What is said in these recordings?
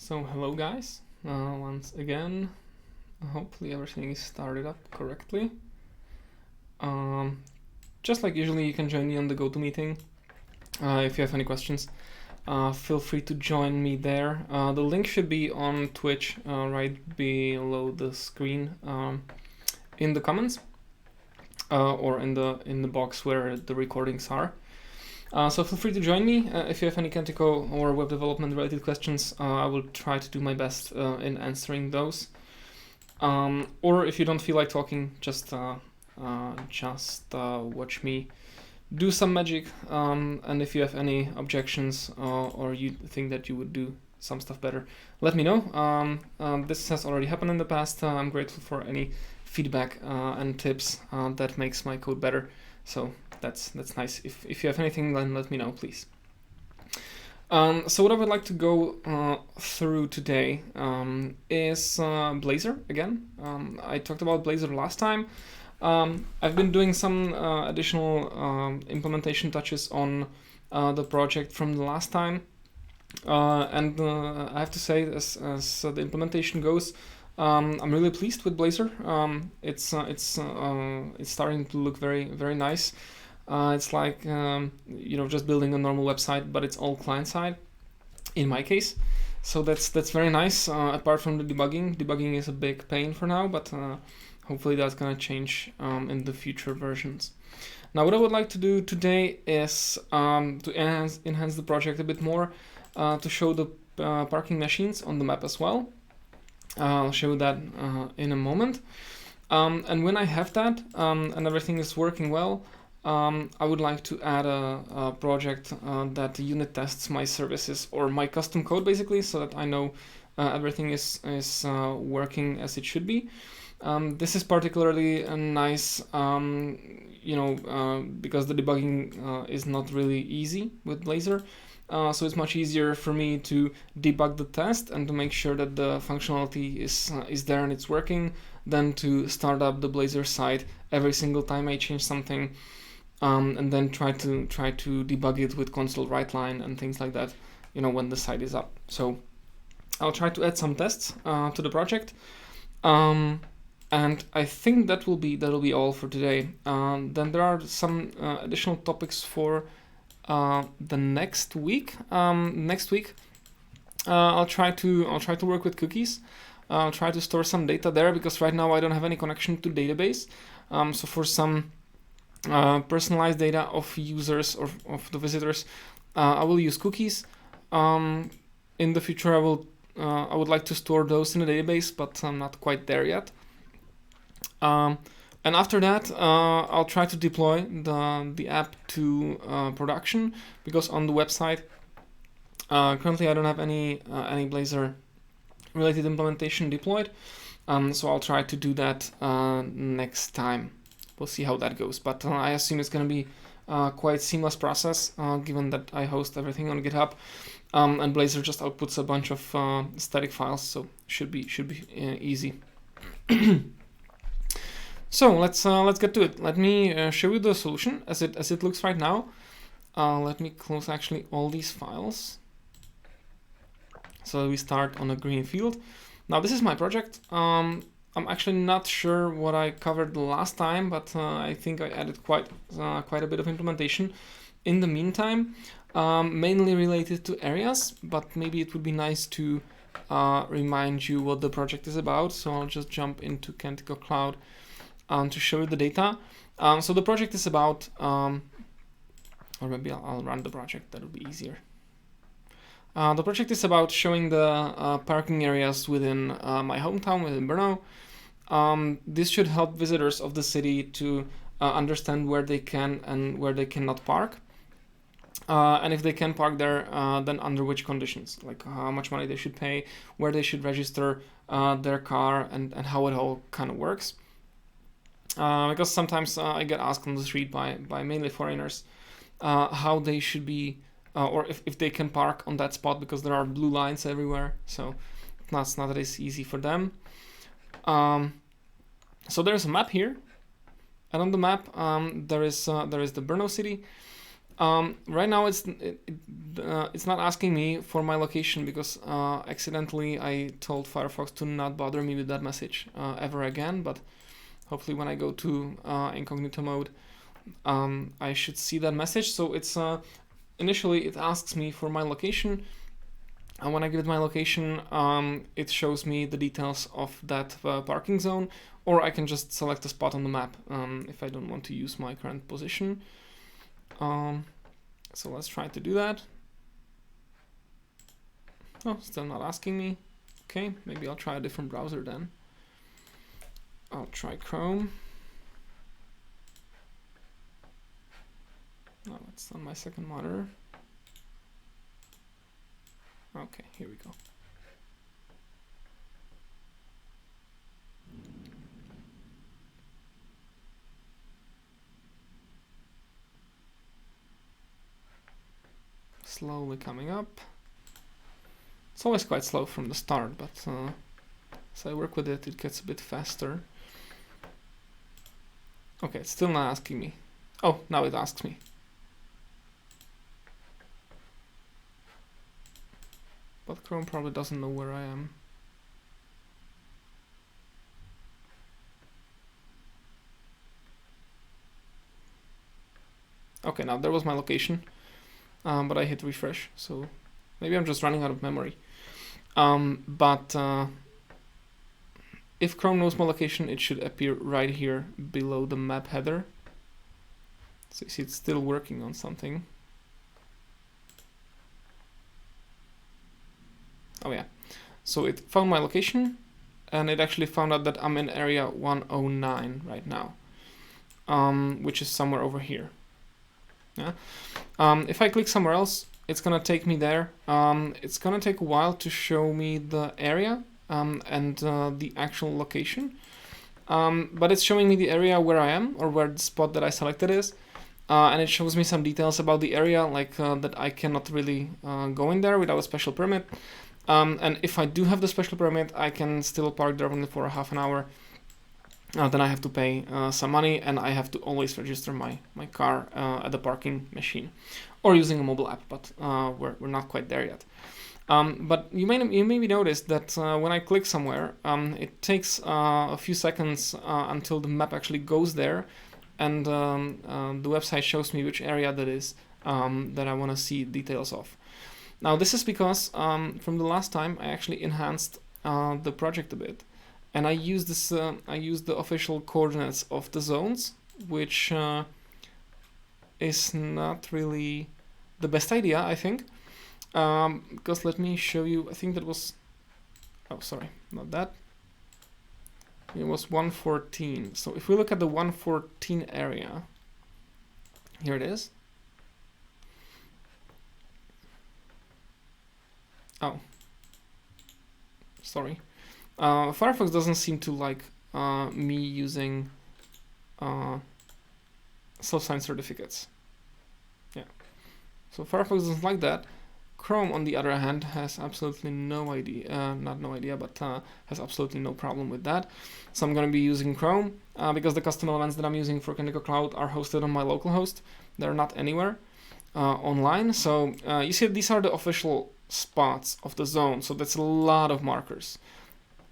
So hello guys, once again, hopefully everything is started up correctly. Just like usually, you can join me on the GoToMeeting. If you have any questions, feel free to join me there. The link should be on Twitch right below the screen in the comments or in the box where the recordings are. So feel free to join me if you have any Kentico or web development related questions. I will try to do my best in answering those. Or if you don't feel like talking, just watch me do some magic. And if you have any objections or you think that you would do some stuff better, let me know. This has already happened in the past. I'm grateful for any feedback and tips that makes my code better. So that's nice. If you have anything, then let me know, please. So what I would like to go through today is Blazor again. I talked about Blazor last time. I've been doing some additional implementation touches on the project from the last time. And I have to say, as the implementation goes, I'm really pleased with Blazor. It's starting to look very nice. It's like just building a normal website, but it's all client side in my case. So that's very nice. Apart from the debugging is a big pain for now, but hopefully that's gonna change in the future versions. Now, what I would like to do today is to enhance the project a bit more, to show the parking machines on the map as well. I'll show that in a moment. And when I have that and everything is working well, I would like to add a project that unit tests my services or my custom code, basically, so that I know everything is working as it should be. This is particularly nice, because the debugging is not really easy with Blazor. So it's much easier for me to debug the test and to make sure that the functionality is there and it's working than to start up the Blazor site every single time I change something, and then try to debug it with console write line and things like that, when the site is up. So I'll try to add some tests to the project, and I think that will be all for today. Then there are some additional topics for the next week. I'll try to work with cookies. I'll try to store some data there, because right now I don't have any connection to database. So for some personalized data of users or of the visitors, I will use cookies. In the future, I would like to store those in a database, but I'm not quite there yet. And after that, I'll try to deploy the app to production, because on the website currently I don't have any Blazor related implementation deployed. So I'll try to do that next time. We'll see how that goes, but I assume it's going to be quite seamless process, given that I host everything on GitHub, and Blazor just outputs a bunch of static files, so should be easy. So let's get to it. Let me show you the solution as it looks right now. Let me close actually all these files. So we start on a green field. Now this is my project. I'm actually not sure what I covered the last time, but I think I added quite a bit of implementation in the meantime, mainly related to areas, but maybe it would be nice to remind you what the project is about. So I'll just jump into Kentico Cloud to show you the data. So the project is about, or maybe I'll run the project, that'll be easier. The project is about showing the parking areas within my hometown, within Brno. This should help visitors of the city to understand where they can and where they cannot park. And if they can park there, then under which conditions, like how much money they should pay, where they should register their car, and how it all kind of works. Because sometimes I get asked on the street by mainly foreigners how they should be, or if they can park on that spot, because there are blue lines everywhere, so it's not as easy for them. So there's a map here, and on the map there is the Brno city, Right now it's not asking me for my location because accidentally I told Firefox to not bother me with that message ever again, but hopefully when I go to incognito mode, I should see that message. So it's initially it asks me for my location, and when I give it my location, it shows me the details of that parking zone, or I can just select a spot on the map if I don't want to use my current position. So let's try to do that. Oh, still not asking me. Okay, maybe I'll try a different browser then. I'll try Chrome. No, it's on my second monitor. Okay, here we go. Slowly coming up. It's always quite slow from the start, but as I work with it, it gets a bit faster. Okay, it's still not asking me. Oh, now it asks me. But Chrome probably doesn't know where I am. Okay, now there was my location, but I hit refresh, so maybe I'm just running out of memory. But if Chrome knows my location, it should appear right here below the map header. So you see it's still working on something. Oh yeah, so it found my location, and it actually found out that I'm in area 109 right now, which is somewhere over here. Yeah. If I click somewhere else, it's gonna take me there. It's gonna take a while to show me the area and the actual location, but it's showing me the area where I am, or where the spot that I selected is, and it shows me some details about the area, like that I cannot really go in there without a special permit. And if I do have the special permit, I can still park there only for half an hour. Then I have to pay some money, and I have to always register my car at the parking machine, or using a mobile app, but we're not quite there yet. But you may maybe notice that when I click somewhere, it takes a few seconds until the map actually goes there, and the website shows me which area that is that I want to see details of. Now this is because from the last time I actually enhanced the project a bit, and I used this. I used the official coordinates of the zones, which is not really the best idea, I think. Because let me show you. I think that was. Oh, sorry, not that. It was 114. So if we look at the 114 area, here it is. Oh, sorry. Firefox doesn't seem to like me using self-signed certificates. Yeah. So Firefox doesn't like that. Chrome, on the other hand, has absolutely no idea, has absolutely no problem with that. So I'm going to be using Chrome because the custom elements that I'm using for Canonical Cloud are hosted on my local host. They're not anywhere online. So you see, these are the official spots of the zone. So that's a lot of markers.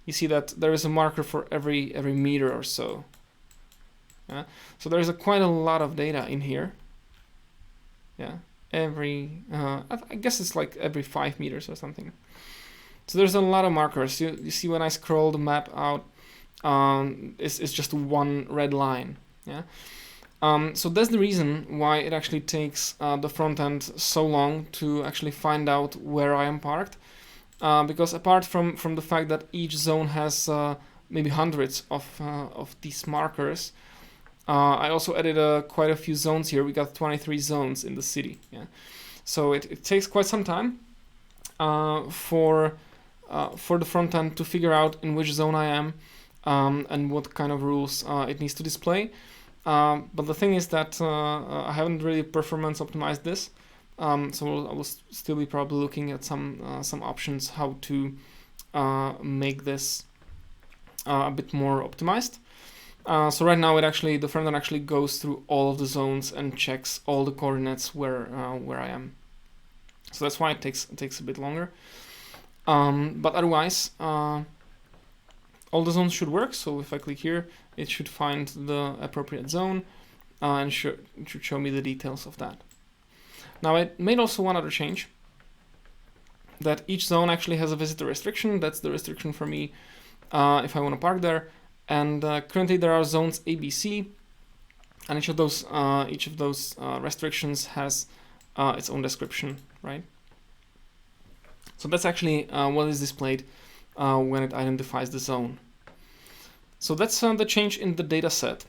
You see that there is a marker for every meter or so. So there is quite a lot of data in here. Yeah. I guess it's like every 5 meters or something. So there's a lot of markers. You see when I scroll the map out, it's just one red line. Yeah. So that's the reason why it actually takes the front end so long to actually find out where I am parked. Because apart from the fact that each zone has maybe hundreds of these markers, I also added quite a few zones here. We got 23 zones in the city. Yeah, so it takes quite some time for the front end to figure out in which zone I am and what kind of rules it needs to display. But the thing is that I haven't really performance optimized this, so I will still be probably looking at some options how to make this a bit more optimized. So right now the front end actually goes through all of the zones and checks all the coordinates where I am. So that's why it takes a bit longer. But otherwise, all the zones should work. So if I click here, it should find the appropriate zone and it should show me the details of that. Now I made also one other change, that each zone actually has a visitor restriction. That's the restriction for me if I want to park there. And currently there are zones A, B, C, and each of those restrictions has its own description, right? So that's actually what is displayed when it identifies the zone. So that's the change in the data set.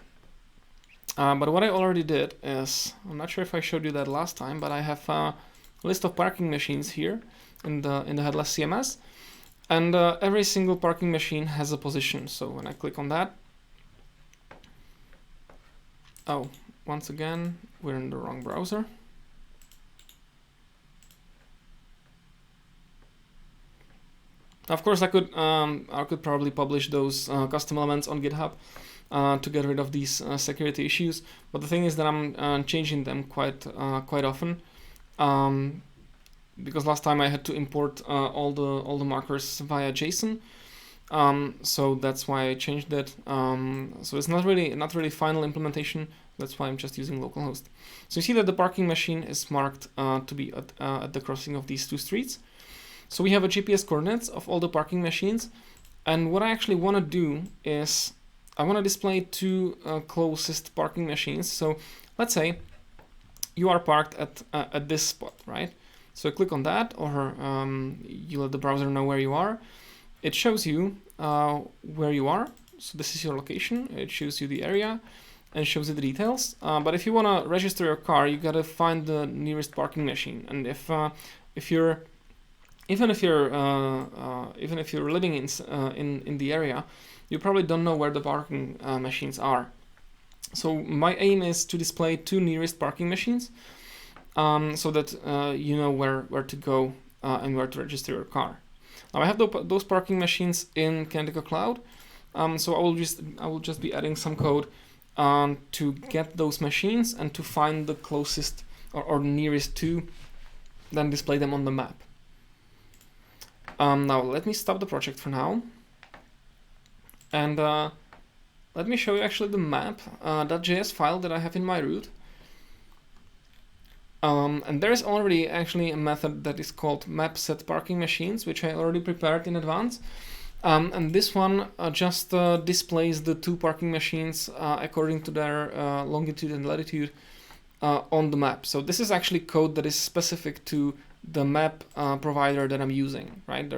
But what I already did is, I'm not sure if I showed you that last time, but I have a list of parking machines here in the headless CMS, and every single parking machine has a position. So when I click on that, oh, once again, we're in the wrong browser. Of course, I could probably publish those custom elements on GitHub to get rid of these security issues. But the thing is that I'm changing them quite often, because last time I had to import all the markers via JSON. So that's why I changed it. So it's not really final implementation. That's why I'm just using localhost. So you see that the parking machine is marked to be at the crossing of these two streets. So we have a GPS coordinates of all the parking machines, and what I actually want to do is I want to display two closest parking machines. So let's say you are parked at this spot, right? So click on that, or you let the browser know where you are. It shows you where you are. So this is your location. It shows you the area and shows you the details. But if you want to register your car, you gotta find the nearest parking machine. And if you're even if you're living in the area, you probably don't know where the parking machines are. So my aim is to display two nearest parking machines, so that you know where to go and where to register your car. Now I have those parking machines in Candico Cloud, so I will just be adding some code to get those machines and to find the closest or nearest two, then display them on the map. Now let me stop the project for now, and let me show you actually the map.js file that I have in my root. And there is already actually a method that is called map set parking machines, which I already prepared in advance. And this one just displays the two parking machines according to their longitude and latitude on the map. So this is actually code that is specific to the map provider that I'm using, right?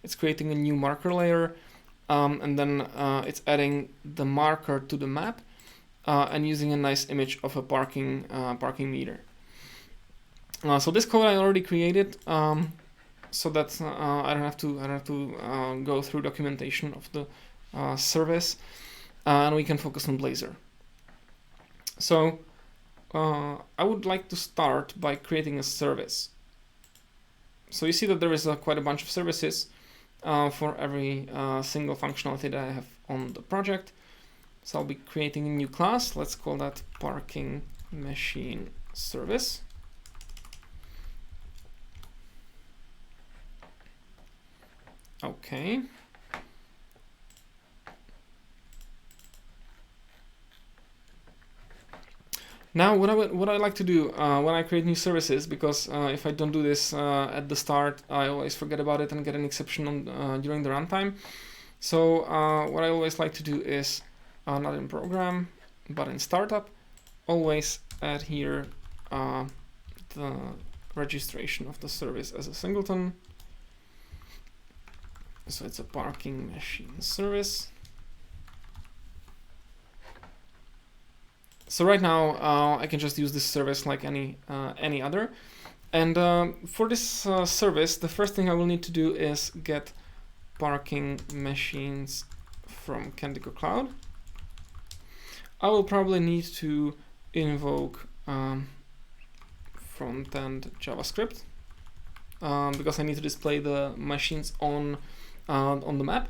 It's creating a new marker layer, and then it's adding the marker to the map and using a nice image of a parking meter. So this code I already created, so that I don't have to go through documentation of the service, and we can focus on Blazor. So I would like to start by creating a service. So you see that there is quite a bunch of services for every single functionality that I have on the project. So I'll be creating a new class. Let's call that parking machine service. Okay. Now, what I like to do when I create new services, because if I don't do this at the start, I always forget about it and get an exception during the runtime. So what I always like to do is, not in program, but in startup, always add here the registration of the service as a singleton. So it's a parking machine service. So right now I can just use this service like any other, and for this service, the first thing I will need to do is get parking machines from Candico Cloud. I will probably need to invoke front-end JavaScript because I need to display the machines on the map,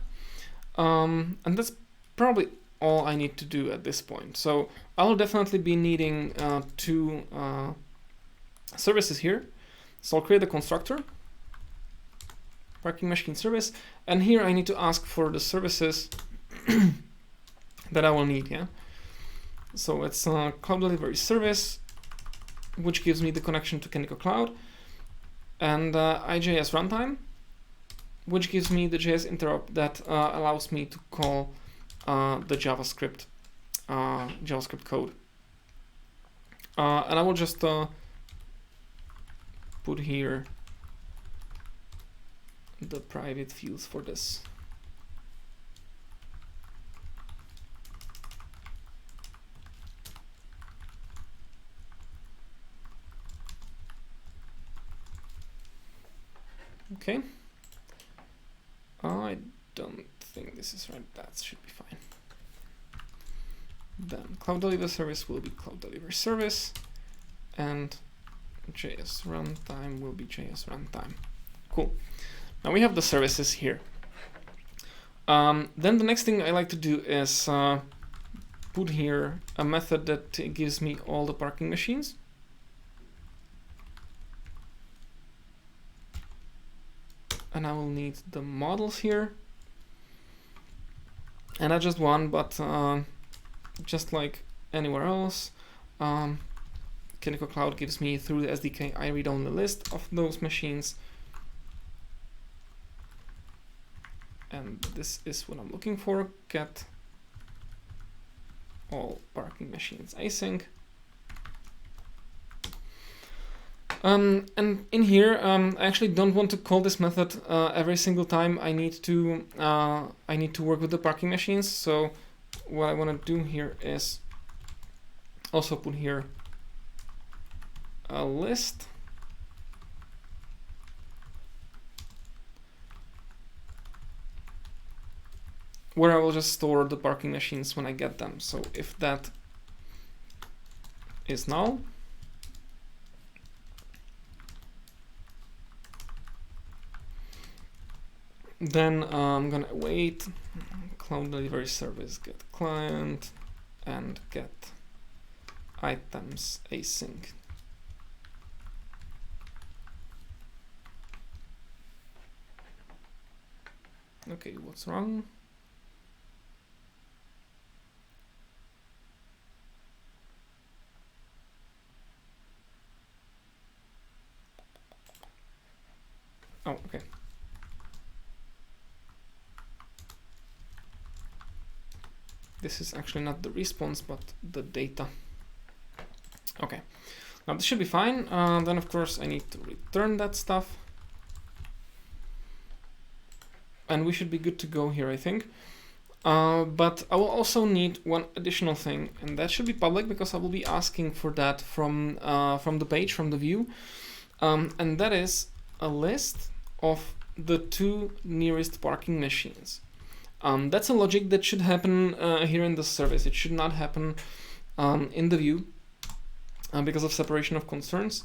and that's probably all I need to do at this point. So I will definitely be needing two services here. So I'll create a constructor, parking machine service, and here I need to ask for the services that I will need, yeah? So it's cloud delivery service, which gives me the connection to Canonical Cloud, and IJS runtime, which gives me the JS interrupt that allows me to call the JavaScript code. And I will just put here the private fields for this. Okay. I don't think this is right. That should be fine. Then cloud delivery service will be cloud delivery service, and JS runtime will be JS runtime. Cool. Now we have the services here. Then the next thing I like to do is put here a method that gives me all the parking machines. And I will need the models here. And not just one, but just like anywhere else, Canonical Cloud gives me through the SDK, I read only list of those machines. And this is what I'm looking for, get all parking machines async. And in here, I actually don't want to call this method every single time I need to work with the parking machines. So what I want to do here is also put here a list. Where I will just store the parking machines when I get them. So if that is null, then I'm gonna await cloud delivery service get client and get items async. Okay, what's wrong? Oh, okay. This is actually not the response, but the data. Okay, now this should be fine. Then of course I need to return that stuff. And we should be good to go here, I think. But I will also need one additional thing, and that should be public because I will be asking for that from the page, from the view. And that is a list of the two nearest parking machines. That's a logic that should happen here in the service. It should not happen in the view because of separation of concerns.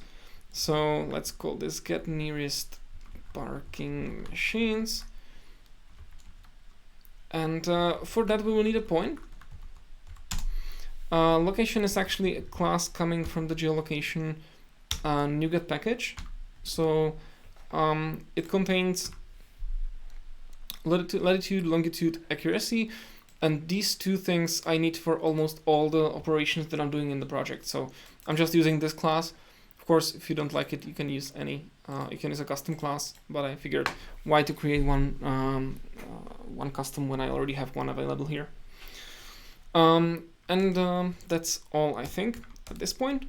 So let's call this get nearest parking machines. And for that we will need a point. Location is actually a class coming from the geolocation NuGet package. So it contains latitude, longitude, accuracy, and these two things I need for almost all the operations that I'm doing in the project. So I'm just using this class. Of course, if you don't like it, you can use any. You can use a custom class, but I figured why to create one custom when I already have one available here. That's all I think at this point.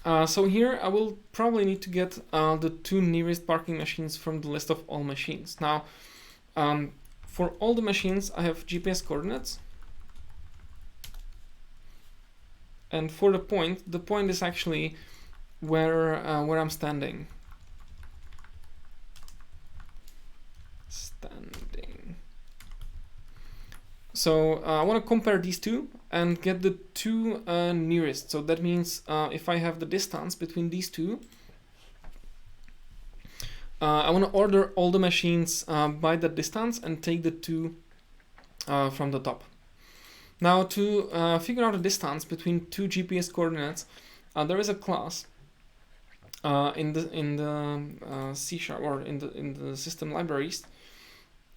So here I will probably need to get the two nearest parking machines from the list of all machines. Now, for all the machines, I have GPS coordinates. And for the point is actually where I'm standing. So I want to compare these two and get the two nearest. So that means if I have the distance between these two, I want to order all the machines by that distance and take the two from the top. Now to figure out the distance between two GPS coordinates, there is a class in the C# or in the system libraries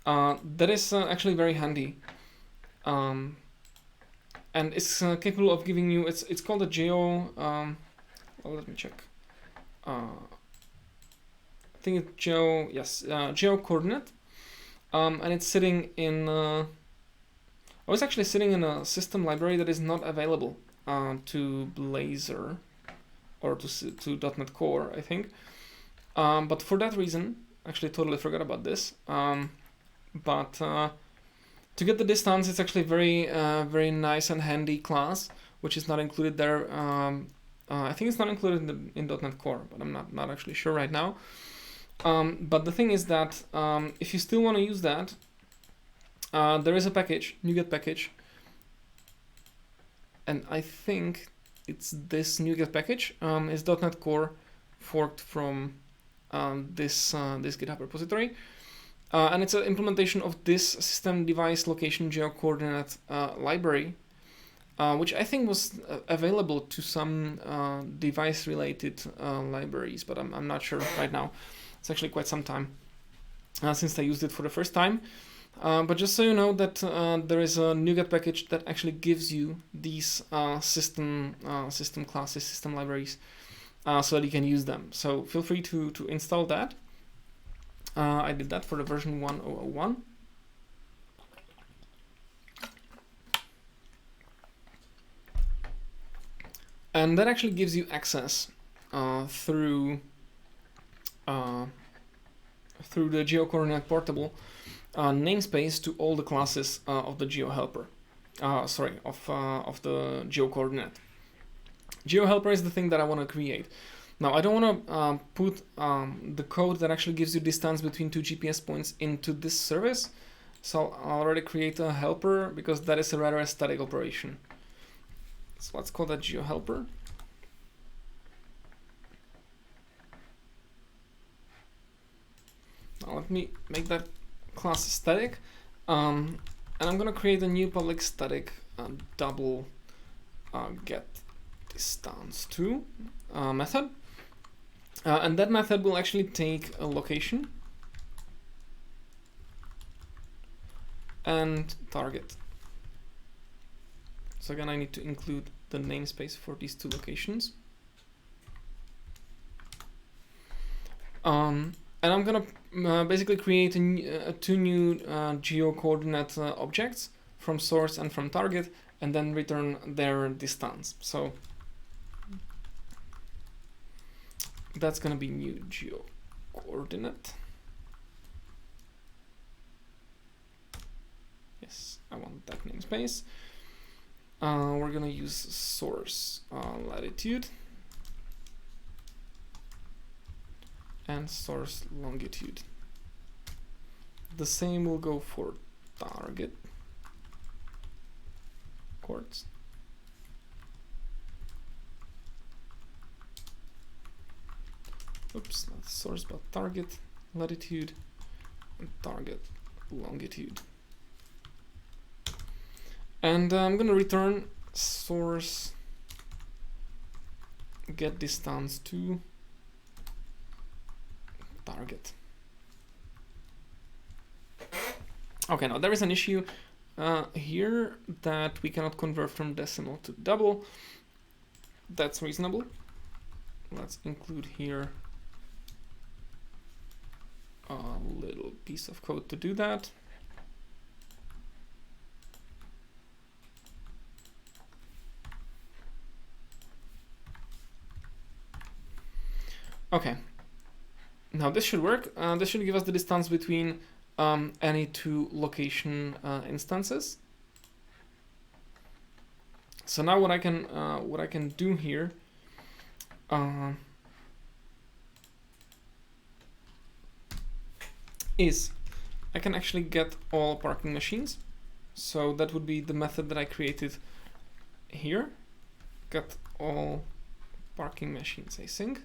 that is actually very handy, and it's capable of giving you. It's called a geo. Well, let me check. I think it's geo. Yes, geo coordinate, and it's sitting in. I was actually sitting in a system library that is not available to Blazor or to .NET Core, I think. But for that reason, actually totally forgot about this. But to get the distance, it's actually very nice and handy class, which is not included there. I think it's not included in .NET Core, but I'm not actually sure right now. But the thing is that if you still want to use that, there is a package, NuGet package, and I think it's this NuGet package is .NET Core forked from this GitHub repository, and it's an implementation of this system device location geocoordinate library, which I think was available to some device-related libraries, but I'm not sure right now. It's actually quite some time since I used it for the first time. But just so you know that there is a NuGet package that actually gives you these system classes, system libraries, so that you can use them. So feel free to install that. I did that for the version 1.0.1. And that actually gives you access through the GeoCoordinate portable namespace to all the classes of the GeoHelper. Of the GeoCoordinate. GeoHelper is the thing that I want to create. Now I don't want to put the code that actually gives you distance between two GPS points into this service, so I'll already create a helper because that is a rather static operation. So let's call that GeoHelper. Now let me make that class static, and I'm gonna create a new public static double get distance to method, and that method will actually take a location and target. So again, I need to include the namespace for these two locations. And I'm gonna basically create two new geo-coordinate objects from source and from target, and then return their distance. So that's gonna be new geo-coordinate. Yes, I want that namespace. We're gonna use source latitude and source longitude. The same will go for target coords. Oops, not source but target latitude and target longitude. And I'm gonna return source get distance to target. Okay, now there is an issue here that we cannot convert from decimal to double. That's reasonable. Let's include here a little piece of code to do that. Okay. Now this should work. This should give us the distance between any two location instances. So now what I can do here is I can actually get all parking machines. So that would be the method that I created here. Get all parking machines async.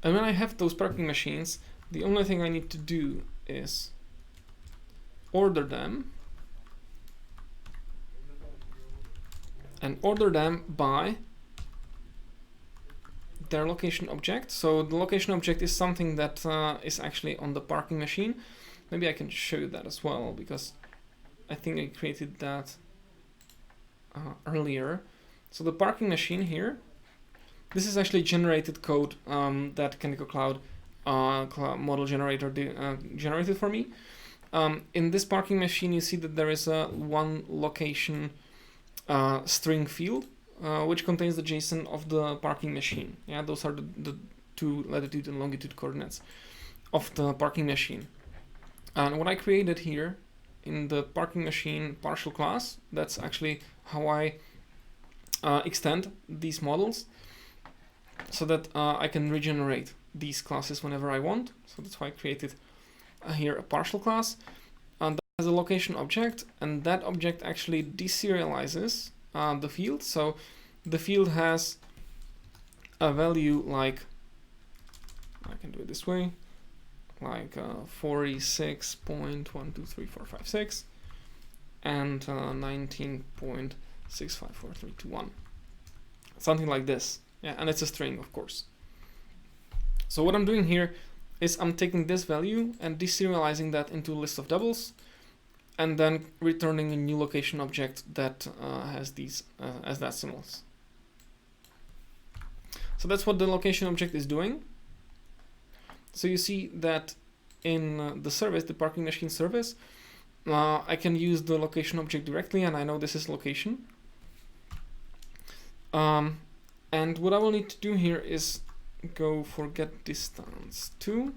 And when I have those parking machines, the only thing I need to do is order them and order them by their location object. So the location object is something that is actually on the parking machine. Maybe I can show you that as well, because I think I created that earlier. So the parking machine here, this is actually generated code that Canico Cloud model generator generated for me. In this parking machine, you see that there is a one location string field, which contains the JSON of the parking machine. Yeah, those are the two latitude and longitude coordinates of the parking machine. And what I created here in the parking machine partial class, that's actually how I extend these models so that I can regenerate these classes whenever I want. So that's why I created here a partial class, and that has a location object, and that object actually deserializes the field. So the field has a value like, I can do it this way, like 46.123456 and 19.654321, something like this. Yeah, and it's a string, of course. So what I'm doing here is I'm taking this value and deserializing that into a list of doubles, and then returning a new location object that has these as decimals. So that's what the location object is doing. So you see that in the service, the parking machine service, I can use the location object directly, and I know this is location. And what I will need to do here is go for get distance 2,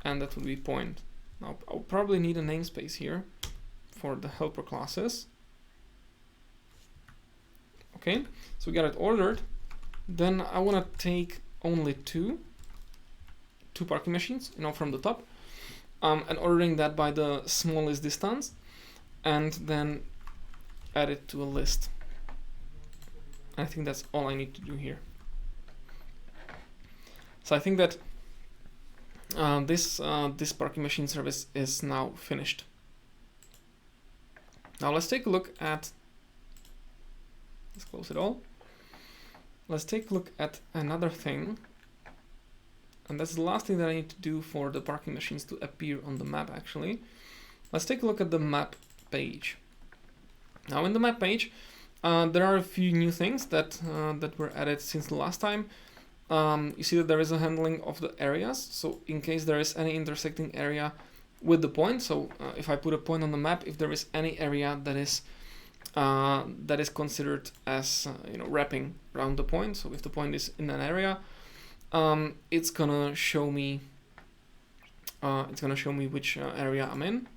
and that will be point. Now I'll probably need a namespace here for the helper classes. Okay, so we got it ordered. Then I want to take only two parking machines, from the top, and ordering that by the smallest distance, and then add it to a list. I think that's all I need to do here. So I think that this parking machine service is now finished. Now let's take a look at, let's close it all. Let's take a look at another thing. And that's the last thing that I need to do for the parking machines to appear on the map, actually. Let's take a look at the map page. Now in the map page, there are a few new things that were added since the last time. You see that there is a handling of the areas. So in case there is any intersecting area with the point, so if I put a point on the map, if there is any area that is considered as wrapping around the point, so if the point is in an area, it's gonna show me which area I'm in.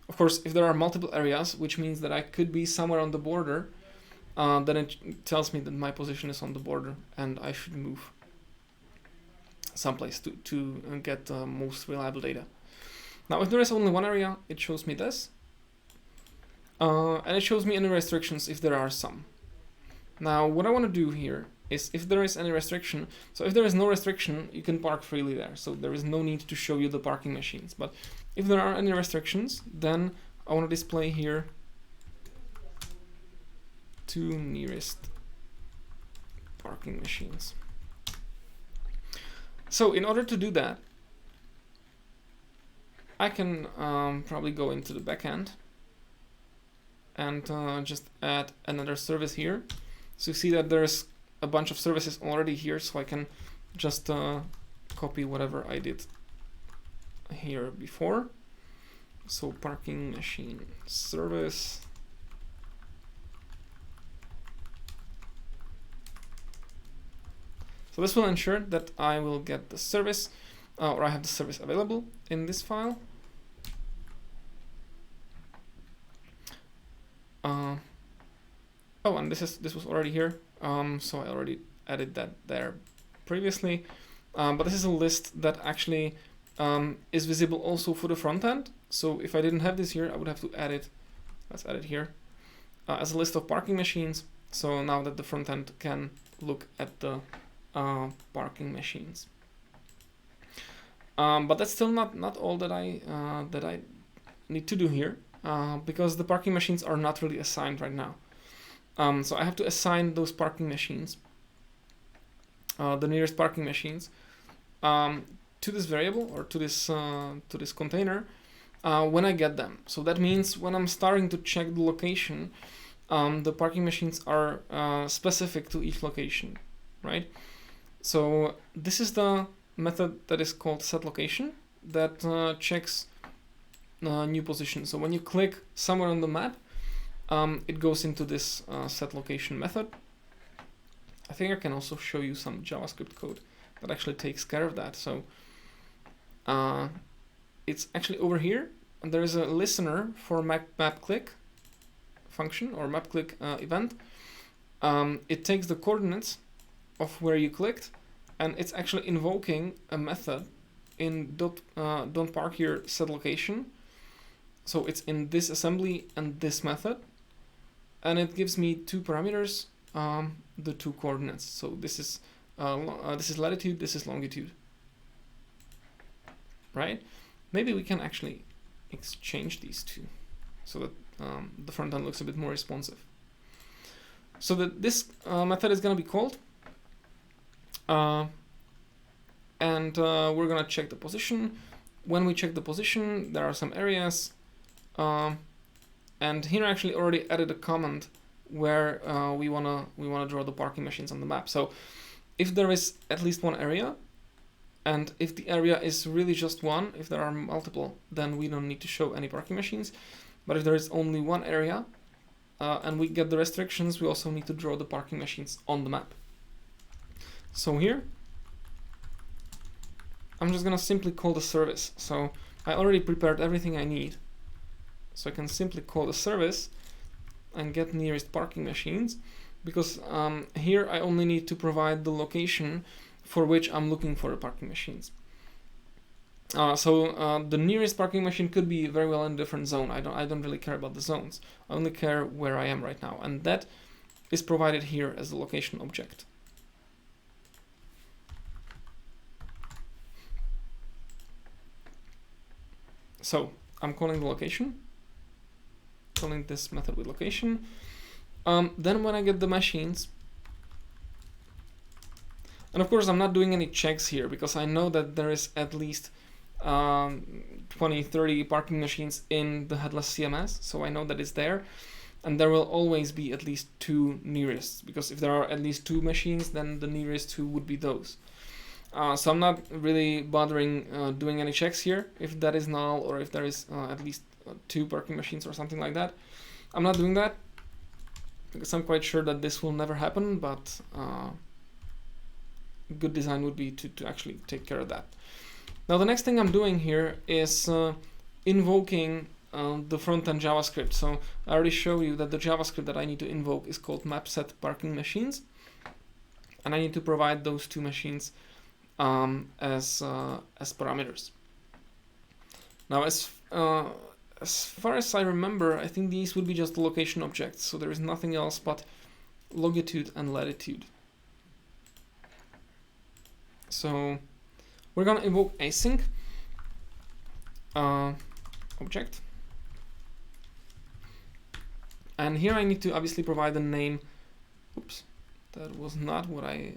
Of course, if there are multiple areas, which means that I could be somewhere on the border, then it tells me that my position is on the border and I should move someplace to get the most reliable data. Now, if there is only one area, it shows me this, and it shows me any restrictions if there are some. Now, what I want to do here is if there is any restriction, so if there is no restriction, you can park freely there, so there is no need to show you the parking machines. But if there are any restrictions, then I want to display here 2 nearest parking machines. So in order to do that, I can probably go into the backend and just add another service here. So you see that there's a bunch of services already here, so I can just copy whatever I did here before. So parking machine service. So this will ensure that I will get the service, or I have the service available in this file. Oh, and this was already here, so I already added that there previously. But this is a list that actually is visible also for the front end. So if I didn't have this here, I would have to add it. Let's add it here as a list of parking machines. So now that the front end can look at the parking machines. But that's still not all that I need to do here, because the parking machines are not really assigned right now. So I have to assign those parking machines, the nearest parking machines, to this variable or to this container when I get them. So that means when I'm starting to check the location, the parking machines are specific to each location, right? So this is the method that is called setLocation that checks new position. So when you click somewhere on the map, it goes into this setLocation method. I think I can also show you some JavaScript code that actually takes care of that. So it's actually over here, and there is a listener for map click function or map click event. It takes the coordinates of where you clicked, and it's actually invoking a method in don't park here setLocation. So it's in this assembly and this method, and it gives me two parameters, the two coordinates. So this is latitude, this is longitude, right? Maybe we can actually exchange these two so that the front end looks a bit more responsive. So that this method is going to be called, and we're going to check the position. When we check the position, there are some areas, and here I actually already added a comment where we wanna draw the parking machines on the map. So if there is at least one area, and if the area is really just one, if there are multiple, then we don't need to show any parking machines. But if there is only one area, and we get the restrictions, we also need to draw the parking machines on the map. So here, I'm just gonna simply call the service. So I already prepared everything I need. So I can simply call the service and get nearest parking machines, because here I only need to provide the location for which I'm looking for the parking machines. So the nearest parking machine could be very well in a different zone. I don't really care about the zones. I only care where I am right now, and that is provided here as a location object. So I'm calling the location, calling this method with location. Then when I get the machines, and of course I'm not doing any checks here because I know that there is at least 20-30 parking machines in the headless CMS, so I know that it's there, and there will always be at least two nearests, because if there are at least two machines, then the nearest two would be those. So I'm not really bothering doing any checks here if that is null, or if there is at least two parking machines or something like that. I'm not doing that because I'm quite sure that this will never happen, but good design would be to actually take care of that. Now the next thing I'm doing here is invoking the front-end JavaScript. So I already showed you that the JavaScript that I need to invoke is called mapSetParkingMachines, and I need to provide those two machines as parameters. Now as far as I remember, I think these would be just location objects, so there is nothing else but longitude and latitude. So we're gonna invoke async object, and here I need to obviously provide the name. Oops, that was not what I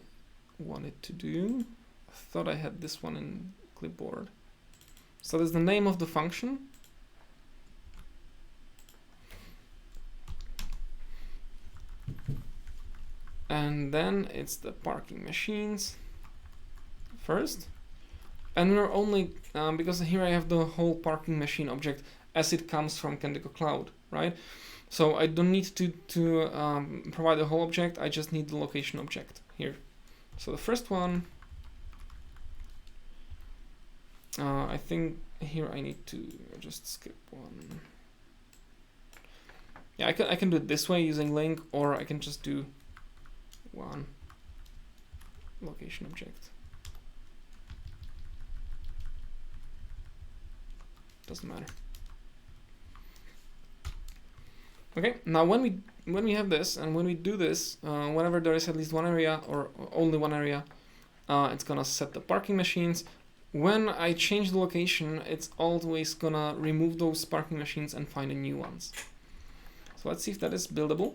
wanted to do. I thought I had this one in clipboard. So there's the name of the function, and then it's the parking machines first. And we're only, because here I have the whole parking machine object as it comes from Kendico Cloud, right? So I don't need to provide the whole object, I just need the location object here. So the first one, I think here I need to just skip one. Yeah, I can do it this way using link, or I can just do one location object. Doesn't matter. Okay, now when we have this, and when we do this, whenever there is at least one area or only one area, it's gonna set the parking machines. When I change the location, it's always gonna remove those parking machines and find the new ones. So let's see if that is buildable.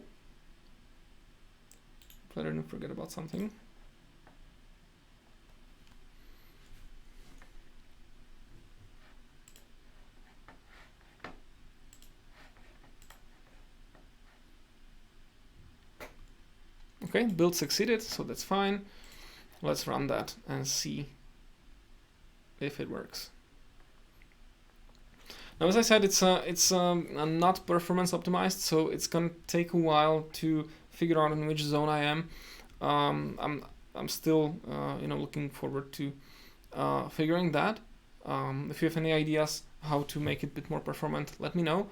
I didn't forget about something. Okay, build succeeded, so that's fine. Let's run that and see if it works. Now, as I said, it's not performance optimized, so it's gonna take a while to figure out in which zone I am. I'm still looking forward to figuring that. If you have any ideas how to make it a bit more performant, let me know.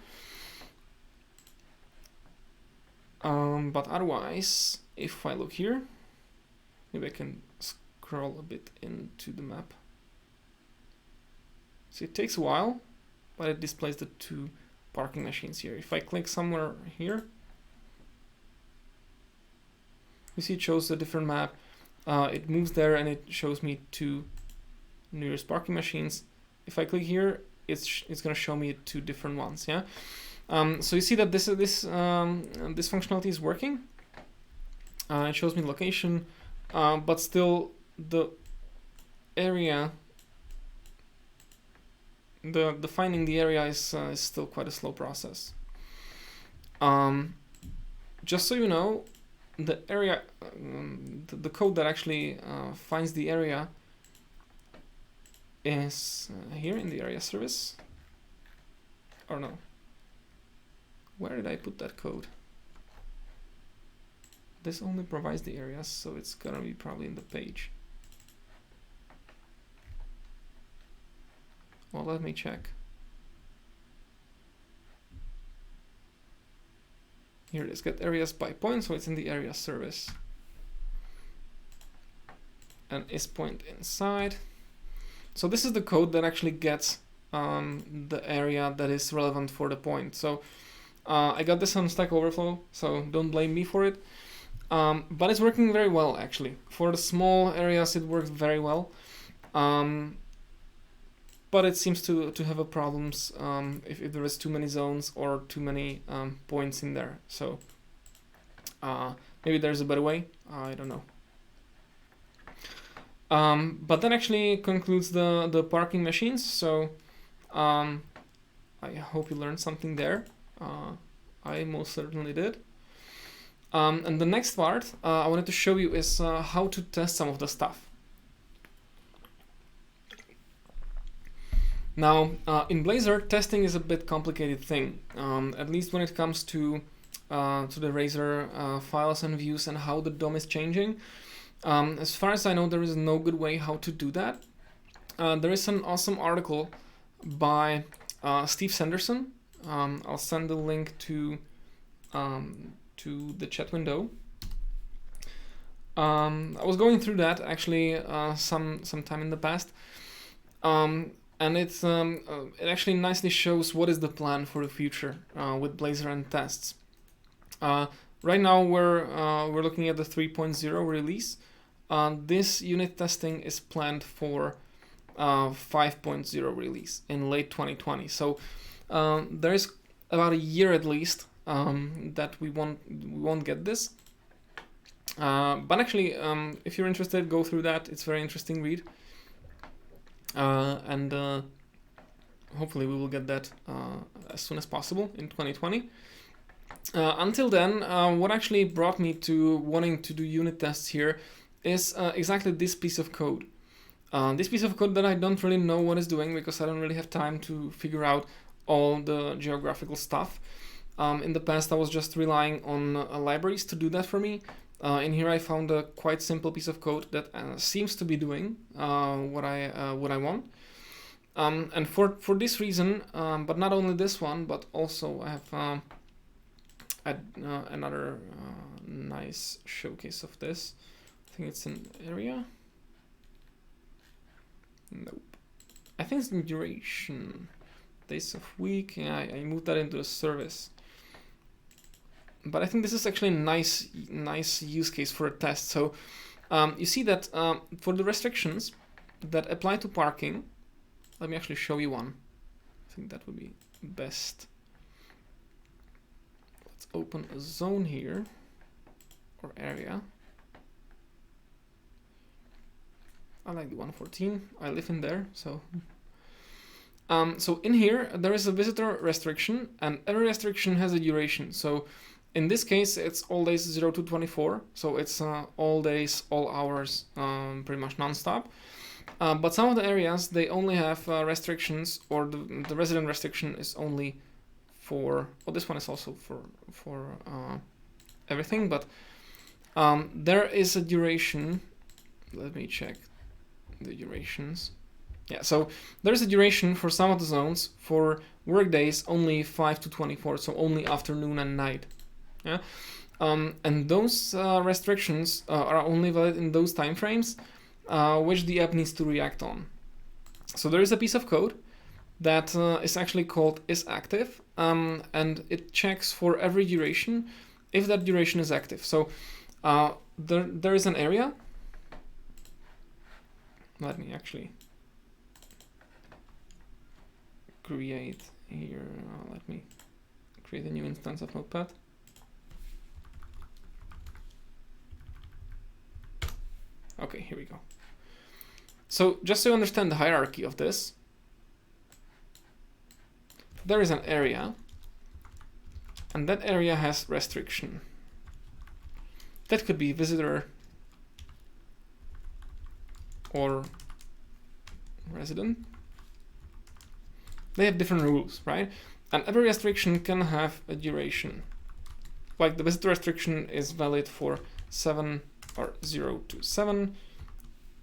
But otherwise, if I look here, maybe I can scroll a bit into the map. So it takes a while, but it displays the 2 parking machines here. If I click somewhere here, you see it shows a different map. It moves there and it shows me 2 nearest parking machines. If I click here, it's going to show me 2 different ones. Yeah. So you see that this functionality is working. It shows me location, but still the area, the finding the area is still quite a slow process. Just so you know, the area, the code that actually finds the area is here in the area service. Or no. Where did I put that code? This only provides the areas, so it's gonna be probably in the page. Well, let me check. Here it is, get areas by point, so it's in the area service. And is point inside. So this is the code that actually gets the area that is relevant for the point. So I got this on Stack Overflow, so don't blame me for it. But it's working very well, actually. For the small areas, it works very well. But it seems to have a problems if there is too many zones or too many points in there. So maybe there's a better way. I don't know. But that actually concludes the parking machines. So I hope you learned something there. I most certainly did. And the next part I wanted to show you is how to test some of the stuff. Now, in Blazor, testing is a bit complicated thing, at least when it comes to the Razor files and views and how the DOM is changing. As far as I know, there is no good way how to do that. There is an awesome article by Steve Sanderson. I'll send the link to the chat window. I was going through that actually some time in the past. And it actually nicely shows what is the plan for the future with Blazor and tests. Right now we're looking at the 3.0 release. This unit testing is planned for 5.0 release in late 2020. So there is about a year at least that we won't get this. But actually, if you're interested, go through that. It's a very interesting read. And hopefully we will get that as soon as possible in 2020. Until then, what actually brought me to wanting to do unit tests here is exactly this piece of code. This piece of code that I don't really know what it's doing because I don't really have time to figure out all the geographical stuff. In the past, I was just relying on libraries to do that for me. In here, I found a quite simple piece of code that seems to be doing what I want. And for this reason, but not only this one, but also I have another nice showcase of this. I think it's an area. Nope. I think it's in duration. Days of week. Yeah, I moved that into a service. But I think this is actually a nice use case for a test. So you see that for the restrictions that apply to parking, let me actually show you one. I think that would be best. Let's open a zone here, or area. I like the 114. I live in there, so. So in here, there is a visitor restriction, and every restriction has a duration. So in this case, it's all days 0 to 24. So it's all days, all hours, pretty much non-stop. But some of the areas, they only have restrictions, or the resident restriction is only for, well, this one is also for everything, but there is a duration. Let me check the durations. Yeah, so there's a duration for some of the zones for work days only 5 to 24, so only afternoon and night. Yeah, and those restrictions are only valid in those time frames which the app needs to react on. So there is a piece of code that is actually called isActive, and it checks for every duration if that duration is active. So there is an area. Let me actually create here. Let me create a new instance of Notepad. Okay, here we go. So just so you understand the hierarchy of this, there is an area, and that area has restriction. That could be visitor or resident. They have different rules, right? And every restriction can have a duration. Like the visitor restriction is valid for 7 or 0 to 7,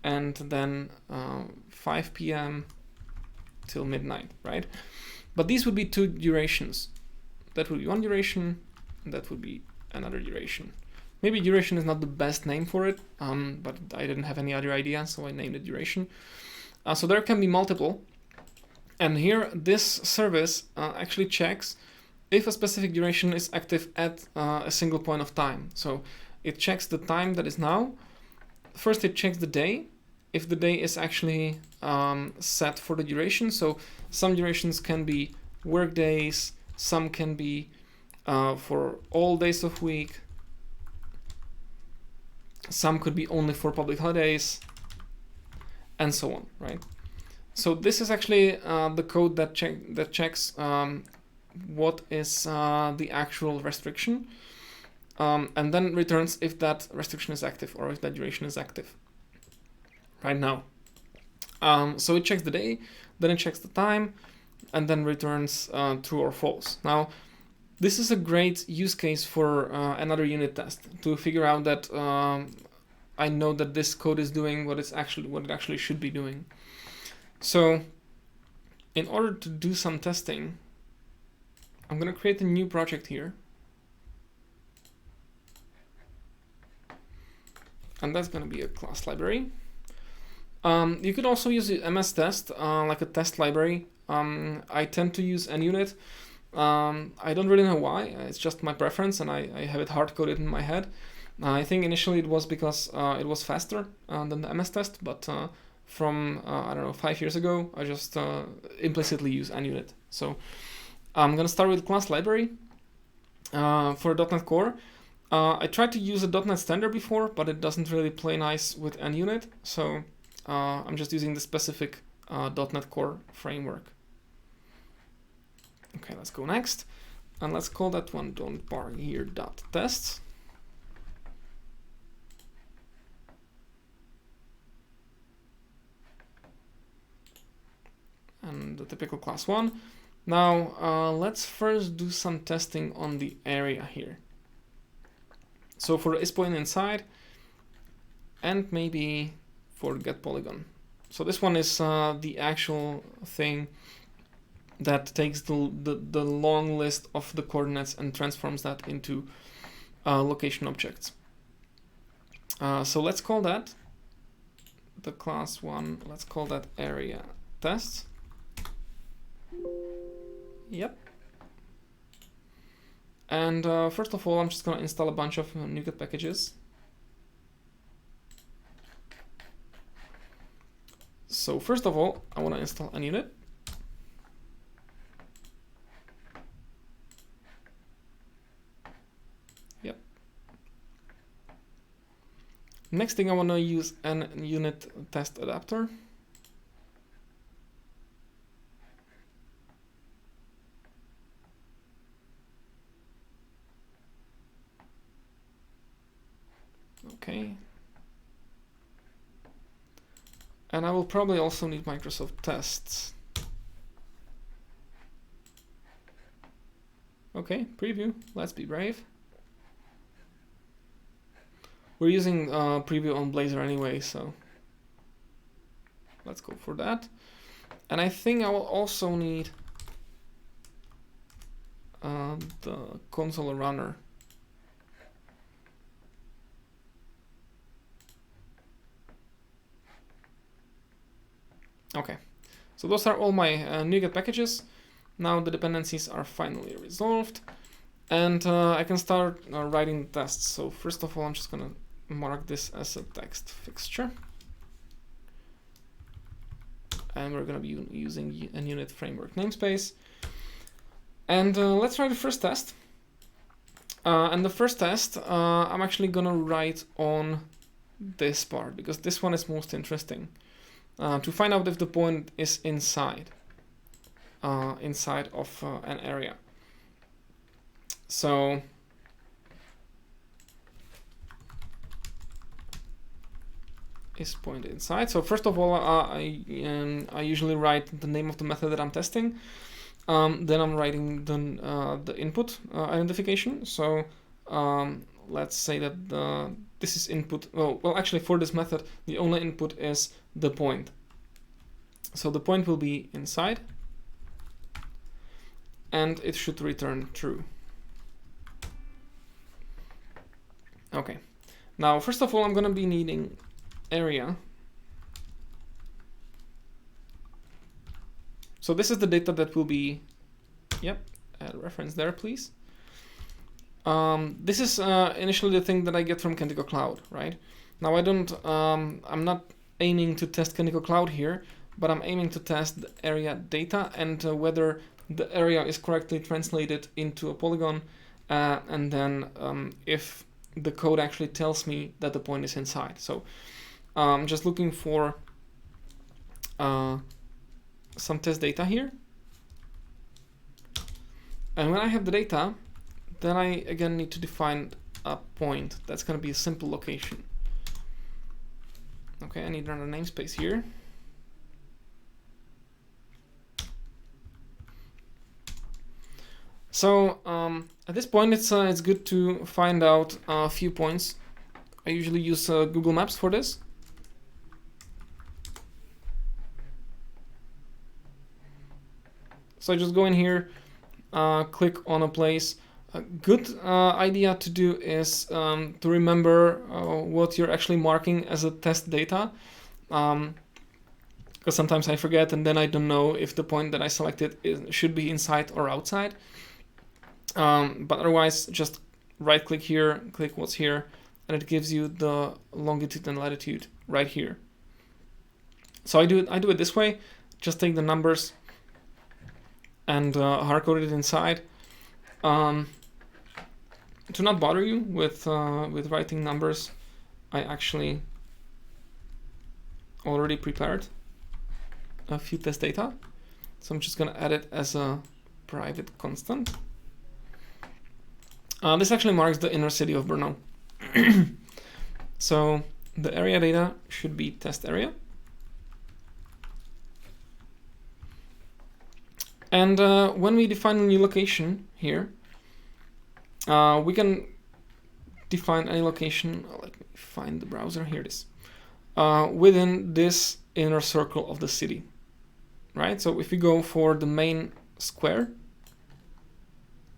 and then 5 p.m. till midnight, right? But these would be two durations. That would be one duration, and that would be another duration. Maybe duration is not the best name for it, but I didn't have any other idea, so I named it duration. So there can be multiple. And here, this service actually checks if a specific duration is active at a single point of time. So it checks the time that is now. First, it checks the day, if the day is actually set for the duration. So some durations can be work days, some can be for all days of week, some could be only for public holidays, and so on, right? So this is actually the code that checks what is the actual restriction, and then returns if that restriction is active or if that duration is active right now. So it checks the day, then it checks the time, and then returns true or false. Now, this is a great use case for another unit test to figure out that I know that this code is doing what it actually should be doing. So in order to do some testing, I'm going to create a new project here. And that's going to be a class library. You could also use the MS test, like a test library. I tend to use NUnit. I don't really know why. It's just my preference, and I have it hard-coded in my head. I think initially it was because it was faster than the MS test, but from, I don't know, 5 years ago, I just implicitly use NUnit. So I'm going to start with class library for .NET Core. I tried to use a .NET Standard before, but it doesn't really play nice with NUnit. So I'm just using the specific .NET Core framework. Okay, let's go next. And let's call that one don't.bar here.test. And the typical class 1. Now, let's first do some testing on the area here. So for the isPoint inside, and maybe for get polygon. So this one is the actual thing that takes the long list of the coordinates and transforms that into location objects. So let's call that the class 1. Let's call that area test. Yep. And first of all, I'm just going to install a bunch of NuGet packages. So first of all, I want to install NUnit. Yep. Next thing, I want to use an unit test adapter. Okay. And I will probably also need Microsoft tests. Okay, preview. Let's be brave. We're using preview on Blazor anyway, so let's go for that. And I think I will also need the console runner. Okay, so those are all my NuGet packages. Now the dependencies are finally resolved, and I can start writing tests. So first of all, I'm just gonna mark this as a text fixture, and we're gonna be using a unit framework namespace. And let's try the first test. And the first test, I'm actually gonna write on this part, because this one is most interesting. To find out if the point is inside of an area. So is point inside. So first of all, I usually write the name of the method that I'm testing. Then I'm writing the input identification. So let's say that this is input. Well, actually, for this method, the only input is the point. So the point will be inside, and it should return true. Okay. Now, first of all, I'm going to be needing area. So this is the data that will be, yep, add a reference there, please. This is initially the thing that I get from Kentico Cloud, right? Now I don't, I'm not aiming to test Kentico Cloud here, but I'm aiming to test the area data and whether the area is correctly translated into a polygon, and then if the code actually tells me that the point is inside. So I'm just looking for some test data here. And when I have the data, then I again need to define a point. That's going to be a simple location. Okay, I need another namespace here. So at this point, it's good to find out a few points. I usually use Google Maps for this. So I just go in here, click on a place. A good idea to do is to remember what you're actually marking as a test data, because sometimes I forget and then I don't know if the point that I selected should be inside or outside. But otherwise, just right click here, click what's here, and it gives you the longitude and latitude right here. So I do it this way. Just take the numbers and hard-code it inside. To not bother you with writing numbers, I actually already prepared a few test data. So I'm just going to add it as a private constant. This actually marks the inner city of Brno. So the area data should be test area. And when we define a new location here, we can define any location. Let me find the browser. Here it is. Within this inner circle of the city, right? So if we go for the main square,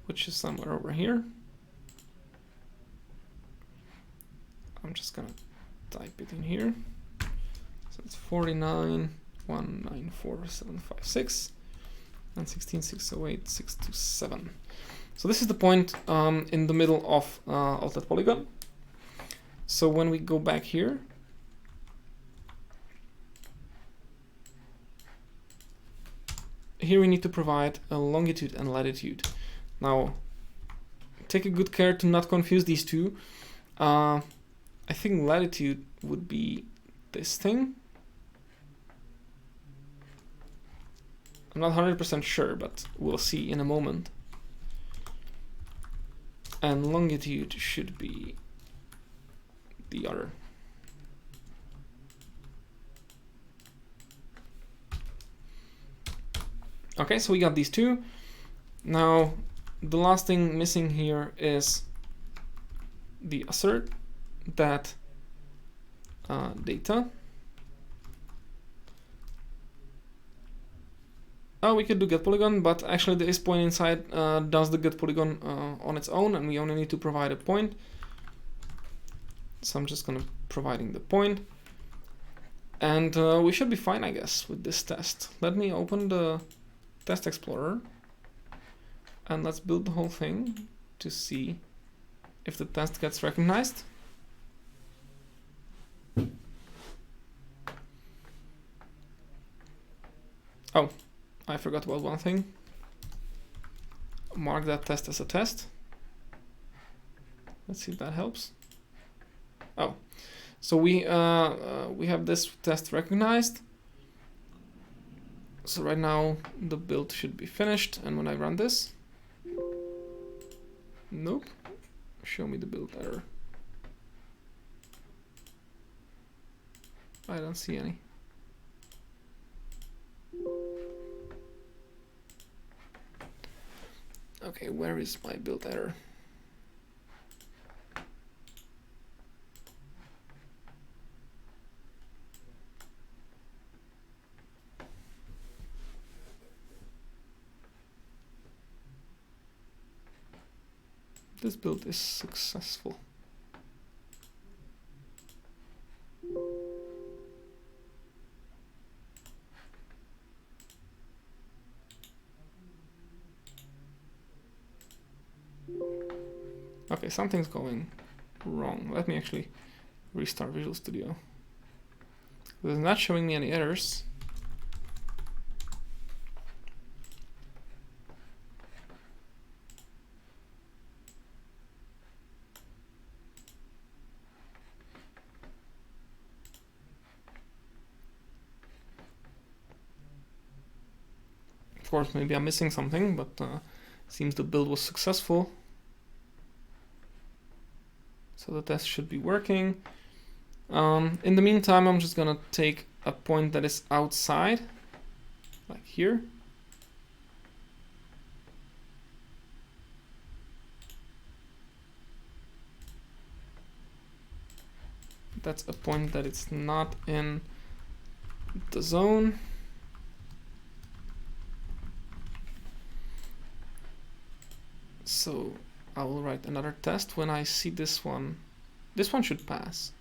which is somewhere over here, I'm just gonna type it in here. So it's 49,194,756 and 16,608,627. So this is the point in the middle of that polygon. So when we go back here, here we need to provide a longitude and latitude. Now, take a good care to not confuse these two. I think latitude would be this thing. I'm not 100% sure, but we'll see in a moment. And longitude should be the other. Okay, so we got these two. Now, the last thing missing here is the assert that data. We could do get polygon, but actually the is point inside does the get polygon on its own, and we only need to provide a point. So I'm just gonna providing the point, and we should be fine, I guess, with this test. Let me open the test explorer, and let's build the whole thing to see if the test gets recognized. Oh, I forgot about one thing. Mark that test as a test. Let's see if that helps. Oh, so we have this test recognized. So right now the build should be finished, and when I run this, nope, show me the build error. I don't see any. Okay, where is my build error? This build is successful. Okay, something's going wrong. Let me actually restart Visual Studio. It's not showing me any errors. Of course, maybe I'm missing something, but seems the build was successful. So the test should be working. In the meantime, I'm just gonna take a point that is outside, like here. That's a point that it's not in the zone. So I will write another test when I see this one. This one should pass.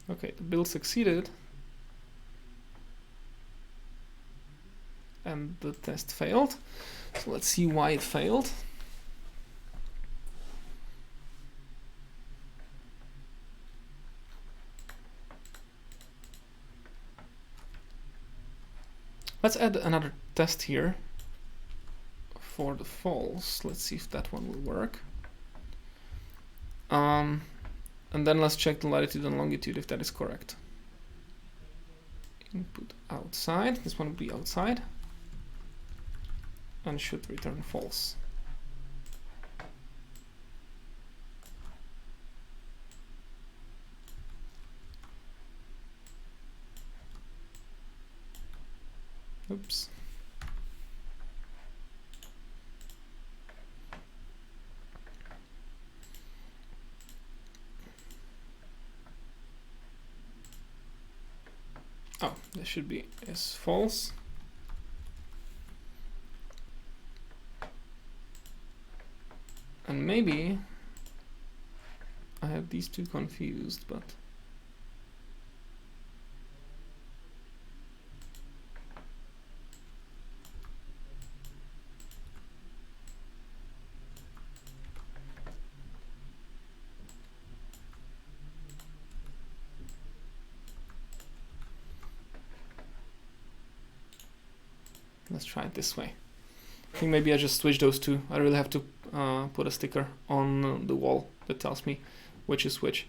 Okay, the build succeeded. And the test failed. So let's see why it failed. Let's add another test here for the false. Let's see if that one will work. And then let's check the latitude and longitude if that is correct. Input outside. This one will be outside. And should return false. Oops. Oh, this should be is false. And maybe I have these two confused, but Let's try it this way. I think maybe I just switch those two. I really have to put a sticker on the wall that tells me which is which.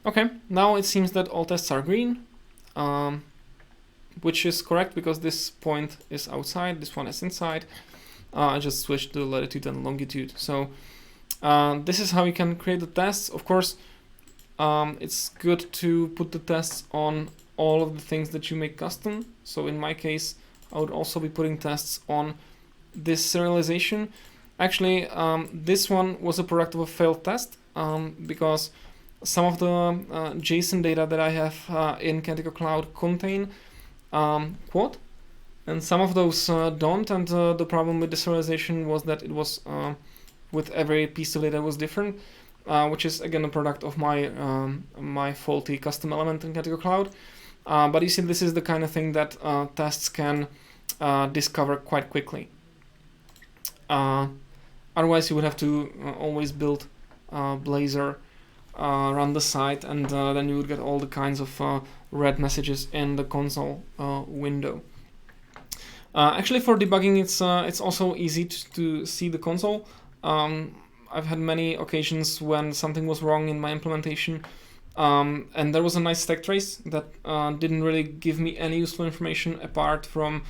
Okay, now it seems that all tests are green, which is correct because this point is outside, this one is inside. I just switched the latitude and longitude. So this is how you can create the tests. Of course, it's good to put the tests on all of the things that you make custom. So in my case, I would also be putting tests on this serialization. Actually, this one was a product of a failed test because some of the JSON data that I have in Kentico Cloud contain quote, and some of those don't. And the problem with the serialization was that it was with every piece of data was different, which is again a product of my my faulty custom element in Kentico Cloud. But you see, this is the kind of thing that tests can discover quite quickly. Otherwise, you would have to always build Blazor, run the site, and then you would get all the kinds of red messages in the console window. Actually, for debugging, it's also easy to see the console. I've had many occasions when something was wrong in my implementation, and there was a nice stack trace that didn't really give me any useful information apart from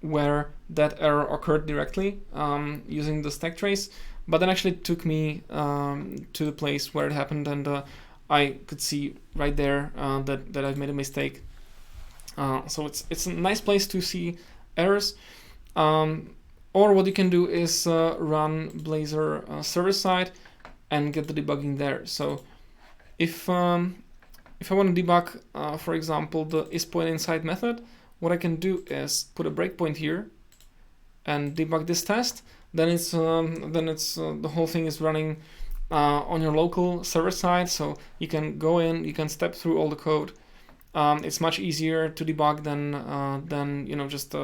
where that error occurred directly using the stack trace, but then actually took me to the place where it happened, and I could see right there that I've made a mistake. So it's a nice place to see errors. Or what you can do is run Blazor server-side and get the debugging there. So if I want to debug, for example, the isPointInside method, what I can do is put a breakpoint here and debug this test. Then it's the whole thing is running on your local server side, so you can go in, you can step through all the code. It's much easier to debug than just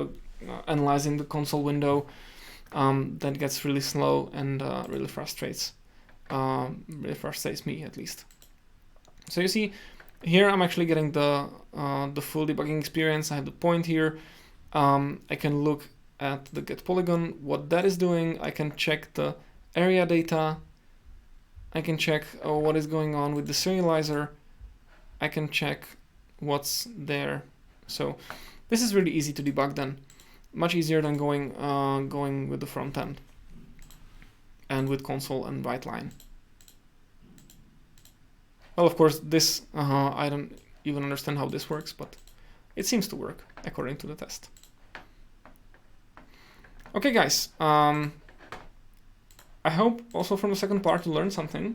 analyzing the console window. That gets really slow and really frustrates me at least. So you see, here I'm actually getting the full debugging experience. I have the point here. I can look at the get polygon, what that is doing. I can check the area data. I can check what is going on with the serializer. I can check what's there. So this is really easy to debug then. Much easier than going with the front end and with console and write line. Well, of course, this I don't even understand how this works, but it seems to work according to the test. Okay, guys. I hope also from the second part you learned something.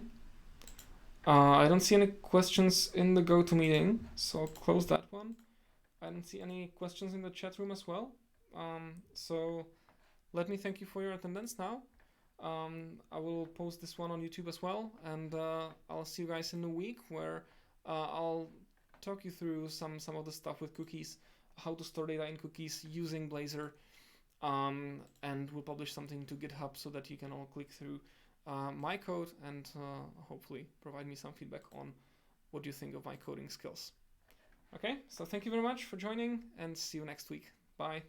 I don't see any questions in the GoToMeeting, so I'll close that one. I don't see any questions in the chat room as well. So let me thank you for your attendance now. I will post this one on YouTube as well, and I'll see you guys in a week where I'll talk you through some of the stuff with cookies, how to store data in cookies using Blazor, and we'll publish something to GitHub so that you can all click through my code and hopefully provide me some feedback on what you think of my coding skills. Okay, so thank you very much for joining and see you next week. Bye.